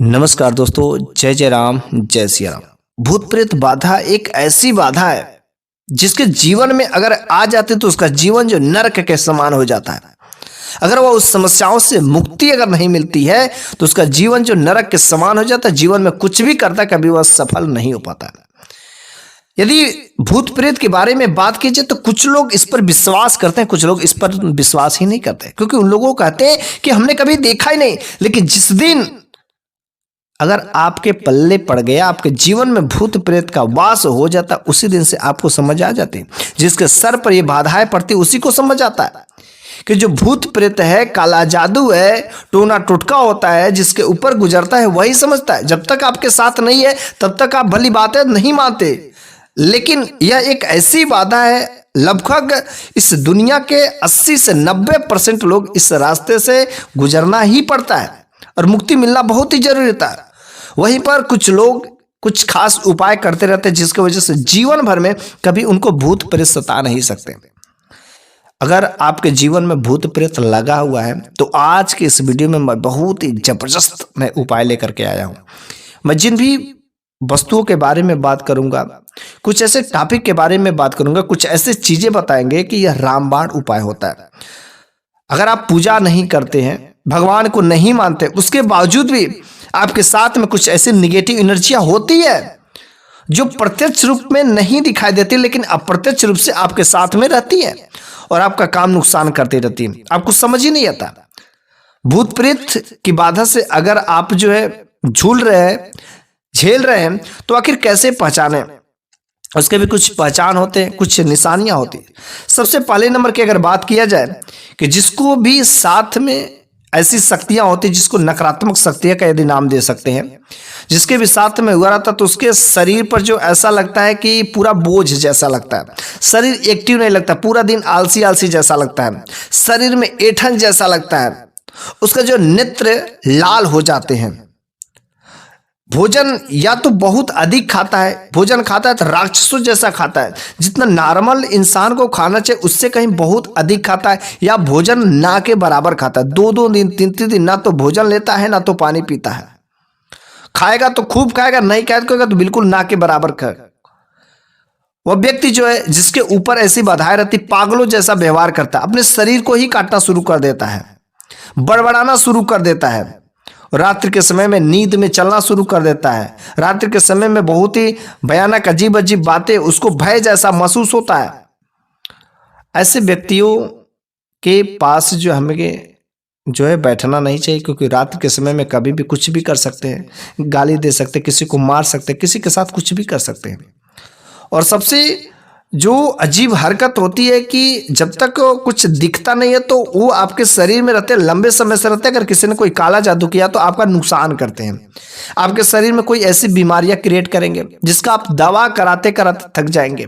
नमस्कार दोस्तों, जय जय राम, जय सिया राम। भूत प्रेत बाधा एक ऐसी बाधा है जिसके जीवन में अगर आ जाते तो उसका जीवन जो नरक के समान हो जाता है। अगर वह उस समस्याओं से मुक्ति अगर नहीं मिलती है तो उसका जीवन जो नरक के समान हो जाता है। जीवन में कुछ भी करता कभी वह सफल नहीं हो पाता। यदि भूत प्रेत के बारे में बात कीजिए तो कुछ लोग इस पर विश्वास करते हैं, कुछ लोग इस पर विश्वास ही नहीं करते, क्योंकि उन लोगों को कहते हैं कि हमने कभी देखा ही नहीं। लेकिन जिस दिन अगर आपके पल्ले पड़ गया, आपके जीवन में भूत प्रेत का वास हो जाता, उसी दिन से आपको समझ आ जाती। जिसके सर पर ये बाधाएं पड़ती उसी को समझ आता है कि जो भूत प्रेत है, काला जादू है, टोना टोटका होता है, जिसके ऊपर गुजरता है वही समझता है। जब तक आपके साथ नहीं है तब तक आप भली बातें नहीं मानते। लेकिन यह एक ऐसी बाधा है, लगभग इस दुनिया के 80 से 90% लोग इस रास्ते से गुजरना ही पड़ता है और मुक्ति मिलना बहुत ही जरूरी होता है। वहीं पर कुछ लोग कुछ खास उपाय करते रहते हैं जिसकी वजह से जीवन भर में कभी उनको भूत प्रेत सता नहीं सकते। अगर आपके जीवन में भूत प्रेत लगा हुआ है तो आज के इस वीडियो में मैं बहुत ही जबरदस्त मैं उपाय लेकर के आया हूं। मैं जिन भी वस्तुओं के बारे में बात करूंगा, कुछ ऐसे टॉपिक के बारे में बात करूंगा, कुछ ऐसे चीजें बताएंगे कि यह रामबाण उपाय होता है। अगर आप पूजा नहीं करते हैं, भगवान को नहीं मानते, उसके बावजूद भी आपके साथ में कुछ ऐसी निगेटिव एनर्जियां होती है जो प्रत्यक्ष रूप में नहीं दिखाई देती लेकिन अप्रत्यक्ष रूप से आपके साथ में रहती है और आपका काम नुकसान करती रहती है, आपको समझ ही नहीं आता। भूत प्रेत की बाधा से अगर आप जो है झूल रहे हैं, झेल रहे हैं, तो आखिर कैसे पहचाने? उसके भी कुछ पहचान होते हैं, कुछ निशानियां होती हैं। सबसे पहले नंबर की अगर बात किया जाए कि जिसको भी साथ में ऐसी शक्तियां होती, जिसको नकारात्मक शक्तियां का यदि नाम दे सकते हैं, जिसके भी साथ में हुआ रहता तो उसके शरीर पर जो ऐसा लगता है कि पूरा बोझ जैसा लगता है, शरीर एक्टिव नहीं लगता, पूरा दिन आलसी आलसी जैसा लगता है, शरीर में ऐंठन जैसा लगता है, उसका जो नेत्र लाल हो जाते हैं। भोजन या तो बहुत अधिक खाता है, भोजन खाता है तो राक्षसों जैसा खाता है, जितना नॉर्मल इंसान को खाना चाहिए उससे कहीं बहुत अधिक खाता है, या भोजन ना के बराबर खाता है। 2-2 दिन 3-3 दिन ना तो भोजन लेता है ना तो पानी पीता है। खाएगा तो खूब खाएगा, नहीं खाएगा तो बिल्कुल ना के बराबर खाएगा। वह व्यक्ति जो है जिसके ऊपर ऐसी बाधाएं रहती, पागलों जैसा व्यवहार करता है, अपने शरीर को ही काटना शुरू कर देता है, बड़बड़ाना शुरू कर देता है, रात्रि के समय में नींद में चलना शुरू कर देता है, रात्रि के समय में बहुत ही भयानक अजीब अजीब बातें, उसको भय जैसा महसूस होता है। ऐसे व्यक्तियों के पास जो हमें जो है बैठना नहीं चाहिए, क्योंकि रात्रि के समय में कभी भी कुछ भी कर सकते हैं, गाली दे सकते हैं, किसी को मार सकते हैं, किसी के साथ कुछ भी कर सकते हैं। और सबसे जो अजीब हरकत होती है कि जब तक कुछ दिखता नहीं है तो वो आपके शरीर में रहते हैं, लंबे समय से रहते हैं। अगर किसी ने कोई काला जादू किया तो आपका नुकसान करते हैं, आपके शरीर में कोई ऐसी बीमारियां क्रिएट करेंगे जिसका आप दवा कराते कराते थक जाएंगे,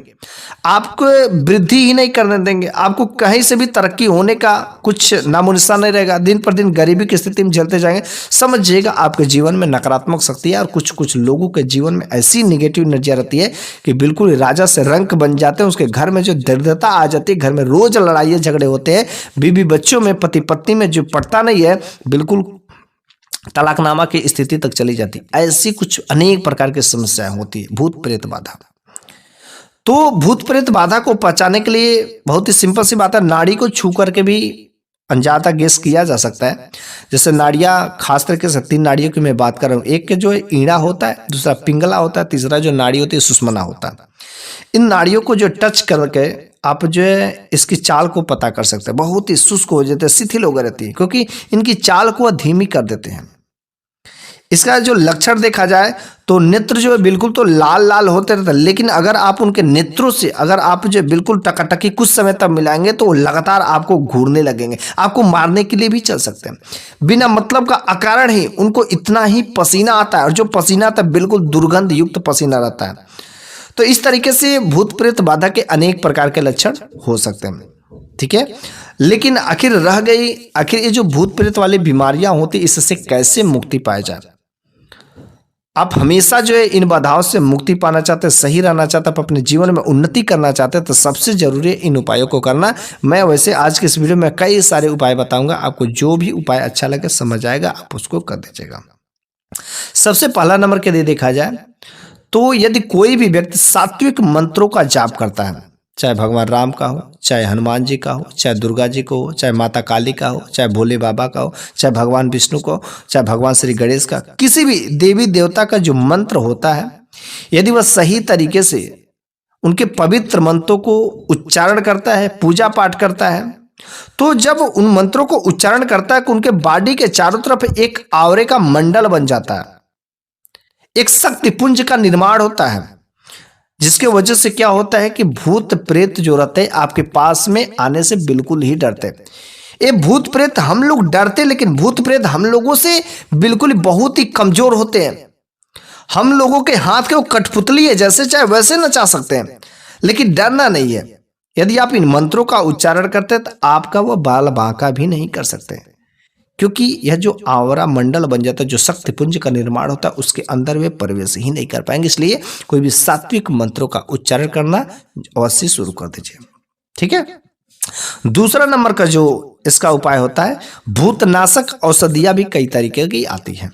आपको वृद्धि ही नहीं करने देंगे, आपको कहीं से भी तरक्की होने का कुछ नामोनिशान नहीं रहेगा, दिन पर दिन गरीबी की स्थिति में झेलते जाएंगे। समझिएगा आपके जीवन में नकारात्मक शक्ति है और कुछ कुछ लोगों के जीवन में ऐसी निगेटिव एनर्जी रहती है कि बिल्कुल राजा से रंक बन जाते हैं। उसके घर में जो दरिद्रता आ जाती है, घर में रोज लड़ाई झगड़े होते हैं, बीवी बच्चों में, पति पत्नी में जो पड़ता नहीं है, बिल्कुल तलाकनामा की स्थिति तक चली जाती। ऐसी कुछ अनेक प्रकार की समस्याएं होती है भूत प्रेत बाधा। तो भूत प्रेत बाधा को पहचानने के लिए बहुत ही सिंपल सी बात है, नाड़ी को छू करके भी अंजाता गेस किया जा सकता है। जैसे नाड़ियां, खास तरीके से 3 नाड़ियों की मैं बात कर रहा हूँ। एक के जो है ईड़ा होता है, दूसरा पिंगला होता है, तीसरा जो नाड़ी होती है सुषुम्ना होता है। इन नाड़ियों को जो टच करके आप जो है इसकी चाल को पता कर सकते हैं। बहुत ही शुष्क हो जाते हैं, शिथिल हो गई रहती है, क्योंकि इनकी चाल को धीमी कर देते हैं। इसका जो लक्षण देखा जाए तो नेत्र जो है बिल्कुल तो लाल लाल होते रहते हैं, लेकिन अगर आप उनके नेत्रों से अगर आप जो बिल्कुल टकाटकी कुछ समय तक मिलाएंगे तो लगातार आपको घूरने लगेंगे, आपको मारने के लिए भी चल सकते हैं। बिना मतलब का अकारण ही उनको इतना ही पसीना आता है, और जो पसीना आता है बिल्कुल दुर्गंध युक्त पसीना रहता है। तो इस तरीके से भूत प्रेत बाधा के अनेक प्रकार के लक्षण हो सकते हैं, ठीक है। लेकिन आखिर रह गई, आखिर ये जो भूत प्रेत वाली बीमारियां होती, इससे कैसे मुक्ति पाई जाए? आप हमेशा जो है इन बाधाओं से मुक्ति पाना चाहते हैं, सही रहना चाहते हैं, अपने जीवन में उन्नति करना चाहते हैं, तो सबसे जरूरी है इन उपायों को करना। मैं वैसे आज के इस वीडियो में कई सारे उपाय बताऊंगा, आपको जो भी उपाय अच्छा लगे, समझ आएगा, आप उसको कर दीजिएगा। सबसे पहला नंबर के लिए देखा जाए तो यदि कोई भी व्यक्ति सात्विक मंत्रों का जाप करता है, चाहे भगवान राम का हो, चाहे हनुमान जी का हो, चाहे दुर्गा जी को हो, चाहे माता काली का हो, चाहे भोले बाबा का हो, चाहे भगवान विष्णु का हो, चाहे भगवान श्री गणेश का, किसी भी देवी देवता का जो मंत्र होता है, यदि वह सही तरीके से उनके पवित्र मंत्रों को उच्चारण करता है, पूजा पाठ करता है, तो जब उन मंत्रों को उच्चारण करता है तो उनके बॉडी के चारों तरफ एक आवरे का मंडल बन जाता है, एक शक्ति पुंज का निर्माण होता है, जिसके वजह से क्या होता है कि भूत प्रेत जो रहते हैं आपके पास में आने से बिल्कुल ही डरते हैं। ये भूत प्रेत हम लोग डरते, लेकिन भूत प्रेत हम लोगों से बिल्कुल बहुत ही कमजोर होते हैं। हम लोगों के हाथ के वो कठपुतली है, जैसे चाहे वैसे नचा सकते हैं, लेकिन डरना नहीं है। यदि आप इन मंत्रों का उच्चारण करते हैं तो आपका वो बाल बांका भी नहीं कर सकते, क्योंकि यह जो आवरा मंडल बन जाता है, जो शक्ति पुंज का निर्माण होता है, उसके अंदर वे प्रवेश ही नहीं कर पाएंगे। इसलिए कोई भी सात्विक मंत्रों का उच्चारण करना अवश्य शुरू कर दीजिए। ठीक है। दूसरा नंबर का जो इसका उपाय होता है, भूतनाशक औषधियां भी कई तरीके की आती हैं।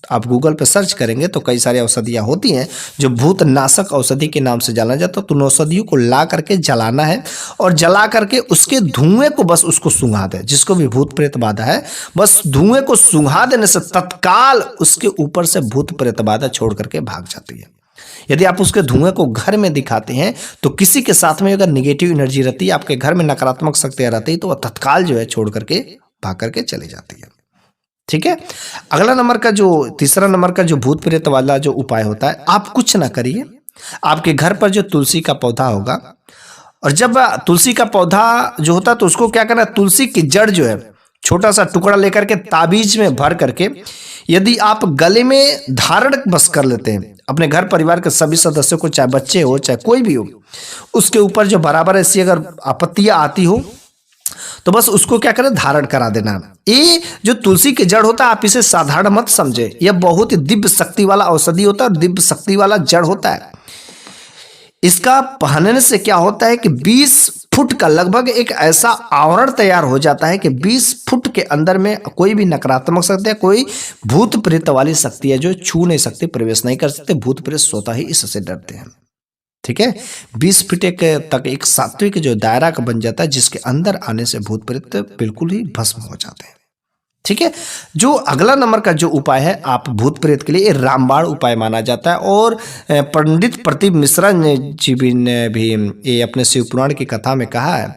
आप गूगल पे सर्च करेंगे तो कई सारी औषधियां होती हैं जो भूतनाशक औषधि के नाम से जाना जाता है। तो उन औषधियों को ला करके जलाना है और जला करके उसके धुएं को बस उसको सूंघा दे। जिसको भी भूत प्रेत बाधा है, बस धुएं को सूंघा देने से तत्काल उसके ऊपर से भूत प्रेत बाधा छोड़ करके भाग जाती है। यदि आप उसके धुएं को घर में दिखाते हैं तो किसी के साथ में अगर निगेटिव एनर्जी रहती है, आपके घर में नकारात्मक शक्तियां रहती है, तो वह तत्काल जो है छोड़ करके भाग करके चली जाती है। ठीक है। अगला नंबर का जो तीसरा नंबर का जो भूत प्रेत वाला जो उपाय होता है, आप कुछ ना करिए। आपके घर पर जो तुलसी का पौधा होगा, और जब तुलसी का पौधा जो होता है तो उसको क्या करना है, तुलसी की जड़ जो है छोटा सा टुकड़ा लेकर के ताबीज में भर करके यदि आप गले में धारण बस कर लेते हैं, अपने घर परिवार के सभी सदस्यों को, चाहे बच्चे हो चाहे कोई भी हो, उसके ऊपर जो बराबर ऐसी अगर आपत्तियां आती हो तो बस उसको क्या करें, धारण करा देना। ये जो तुलसी की जड़ होता है, आप इसे साधारण मत समझे, यह बहुत ही दिव्य शक्ति वाला औषधि होता है और दिव्य शक्ति वाला जड़ होता है। इसका पहनने से क्या होता है कि 20 फुट का लगभग एक ऐसा आवरण तैयार हो जाता है कि 20 फुट के अंदर में कोई भी नकारात्मक शक्ति है, कोई भूत प्रेत वाली शक्ति है जो छू नहीं सकती, प्रवेश नहीं कर सकते। भूत प्रेत स्वतः ही इससे डरते हैं। ठीक है। 20 फीट तक एक सात्विक जो दायरा का बन जाता है, जिसके अंदर आने से भूत प्रेत बिल्कुल ही भस्म हो जाते हैं। ठीक है। जो अगला नंबर का जो उपाय है आप भूत प्रेत के लिए, रामबाण उपाय माना जाता है। और पंडित प्रदीप मिश्रा जी ने भी ये अपने शिव पुराण की कथा में कहा है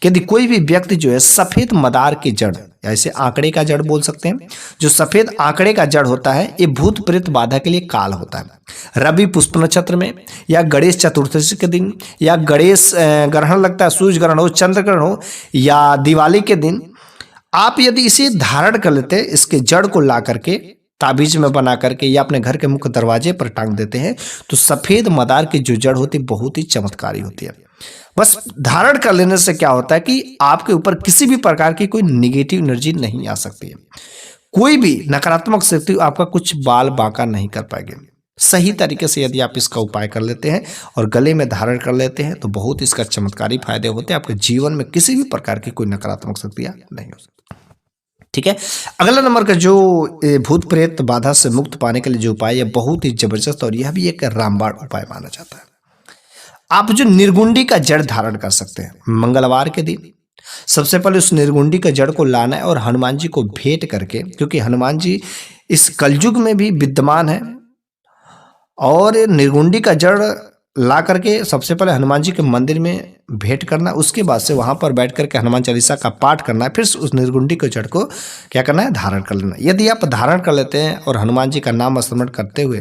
कि यदि कोई भी व्यक्ति जो है सफेद मदार की जड़, ऐसे आंकड़े का जड़ बोल सकते हैं, जो सफेद आंकड़े का जड़ होता है, ये भूत प्रेत बाधा के लिए काल होता है। रवि पुष्प नक्षत्र में, या गणेश चतुर्थी के दिन, या गणेश ग्रहण लगता है, सूर्य ग्रहण हो, चंद्र ग्रहण हो, या दिवाली के दिन आप यदि इसे धारण कर लेते हैं, इसके जड़ को ला करके ताबीज में बना करके या अपने घर के मुख्य दरवाजे पर टांग देते हैं, तो सफेद मदार की जो जड़ होती है बहुत ही चमत्कारी होती है। बस धारण कर लेने से क्या होता है कि आपके ऊपर किसी भी प्रकार की कोई निगेटिव एनर्जी नहीं आ सकती है, कोई भी नकारात्मक शक्ति आपका कुछ बाल बांका नहीं कर पाएगी। सही तरीके से यदि आप इसका उपाय कर लेते हैं और गले में धारण कर लेते हैं तो बहुत इसका चमत्कारी फायदे होते हैं। आपके जीवन में किसी भी प्रकार की कोई नकारात्मक शक्तियां नहीं हो सकती। ठीक है। अगला नंबर का जो भूत प्रेत बाधा से मुक्त पाने के लिए जो उपाय है बहुत ही जबरदस्त, और यह भी एक रामबाण उपाय माना जाता है। आप जो निर्गुंडी का जड़ धारण कर सकते हैं मंगलवार के दिन, सबसे पहले उस निर्गुंडी का जड़ को लाना है और हनुमान जी को भेंट करके, क्योंकि हनुमान जी इस कलयुग में भी विद्यमान है, और निर्गुंडी का जड़ ला करके सबसे पहले हनुमान जी के मंदिर में भेंट करना, उसके बाद से वहां पर बैठ करके हनुमान चालीसा का पाठ करना है, फिर उस निर्गुंडी के जड़ को क्या करना है, धारण कर लेना। यदि आप धारण कर लेते हैं और हनुमान जी का नाम स्मरण करते हुए,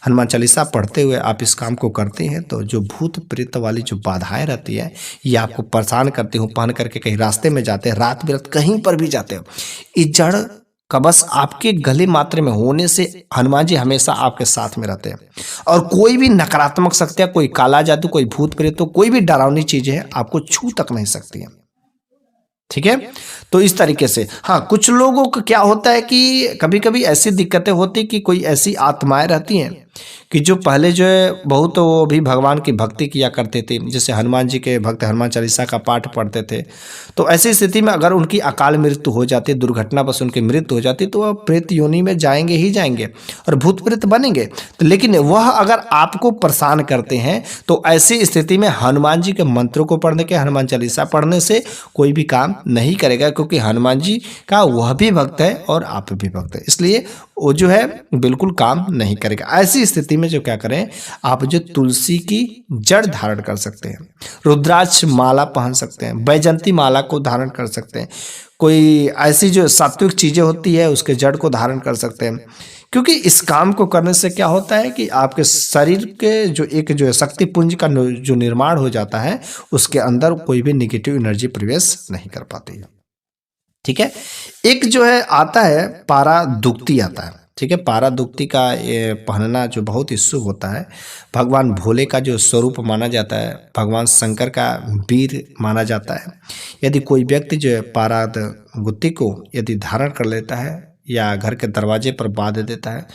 हनुमान चालीसा पढ़ते हुए आप इस काम को करते हैं, तो जो भूत प्रेत वाली जो बाधाएं रहती है ये आपको परेशान करती हो, पहन करके कहीं रास्ते में जाते हैं, रात बिरात कहीं पर भी जाते हो, इस जड़ का बस आपके गले मात्र में होने से हनुमान जी हमेशा आपके साथ में रहते हैं, और कोई भी नकारात्मक शक्तियां, कोई काला जादू, कोई भूत प्रेत, तो कोई भी डरावनी चीजें हैं आपको छू तक नहीं सकती हैं। ठीक है। तो इस तरीके से हाँ, कुछ लोगों को क्या होता है कि कभी कभी ऐसी दिक्कतें होती कि कोई ऐसी आत्माएं रहती हैं कि जो पहले जो है बहुत वो भी भगवान की भक्ति किया करते थे, जैसे हनुमान जी के भक्त हनुमान चालीसा का पाठ पढ़ते थे, तो ऐसी स्थिति में अगर उनकी अकाल मृत्यु हो जाती, दुर्घटनावश उनकी मृत्यु हो जाती, तो वह प्रेत योनि में जाएंगे ही जाएंगे और भूत प्रेत बनेंगे। तो लेकिन वह अगर आपको परेशान करते हैं तो ऐसी स्थिति में हनुमान जी के मंत्रों को पढ़ने के, हनुमान चालीसा पढ़ने से कोई भी काम नहीं करेगा, क्योंकि हनुमान जी का वह भी भक्त है और आप भी भक्त है, इसलिए वो जो है बिल्कुल काम नहीं करेगा। ऐसी स्थिति में जो क्या करें, आप जो तुलसी की जड़ धारण कर सकते हैं, रुद्राक्ष माला पहन सकते हैं, बैजंती माला को धारण कर सकते हैं, कोई ऐसी जो सात्विक चीजें होती है उसके जड़ को धारण कर सकते हैं, क्योंकि इस काम को करने से क्या होता है कि आपके शरीर के जो शक्ति पुंज का जो निर्माण हो जाता है, उसके अंदर कोई भी निगेटिव एनर्जी प्रवेश नहीं कर पाती है। ठीक है, एक जो है आता है पारा दुक्ति आता है। ठीक है, पारा दुक्ति का ये पहनना जो बहुत ही शुभ होता है, भगवान भोले का जो स्वरूप माना जाता है, भगवान शंकर का वीर माना जाता है। यदि कोई व्यक्ति जो है पारा गुत्ती को यदि धारण कर लेता है या घर के दरवाजे पर बांध देता है,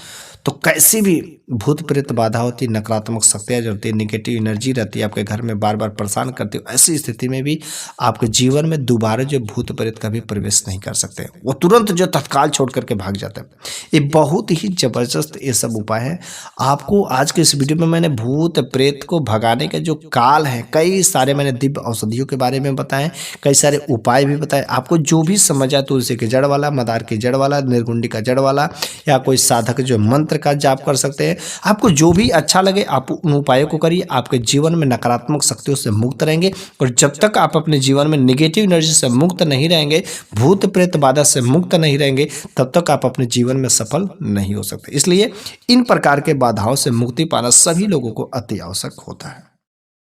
तो कैसी भी भूत प्रेत बाधा होती, नकारात्मक शक्तियाँ जो होती है, निगेटिव एनर्जी रहती है, आपके घर में बार बार परेशान करती है, ऐसी स्थिति में भी आपके जीवन में दोबारा जो भूत प्रेत कभी प्रवेश नहीं कर सकते, वो तुरंत जो तत्काल छोड़ करके भाग जाता है। ये बहुत ही जबरदस्त ये सब उपाय है। आपको आज के इस वीडियो में मैंने भूत प्रेत को भगाने के जो काल है, कई सारे मैंने दिव्य औषधियों के बारे में बताए, कई सारे उपाय भी बताए। आपको जो भी समझ आए, तुलसी के जड़ वाला, मदार की जड़ वाला, निर्गुंडी का जड़ वाला, या कोई साधक जो मंत्र का जाप कर सकते हैं, आपको जो भी अच्छा लगे आप उन उपायों को करिए। आपके जीवन में नकारात्मक शक्तियों से मुक्त रहेंगे, और जब तक आप अपने जीवन में नेगेटिव एनर्जी से मुक्त नहीं रहेंगे, भूत प्रेत बाधा से मुक्त नहीं रहेंगे, तब तक आप अपने जीवन में सफल नहीं हो सकते। इसलिए इन प्रकार के बाधाओं से मुक्ति पाना सभी लोगों को अति आवश्यक होता है।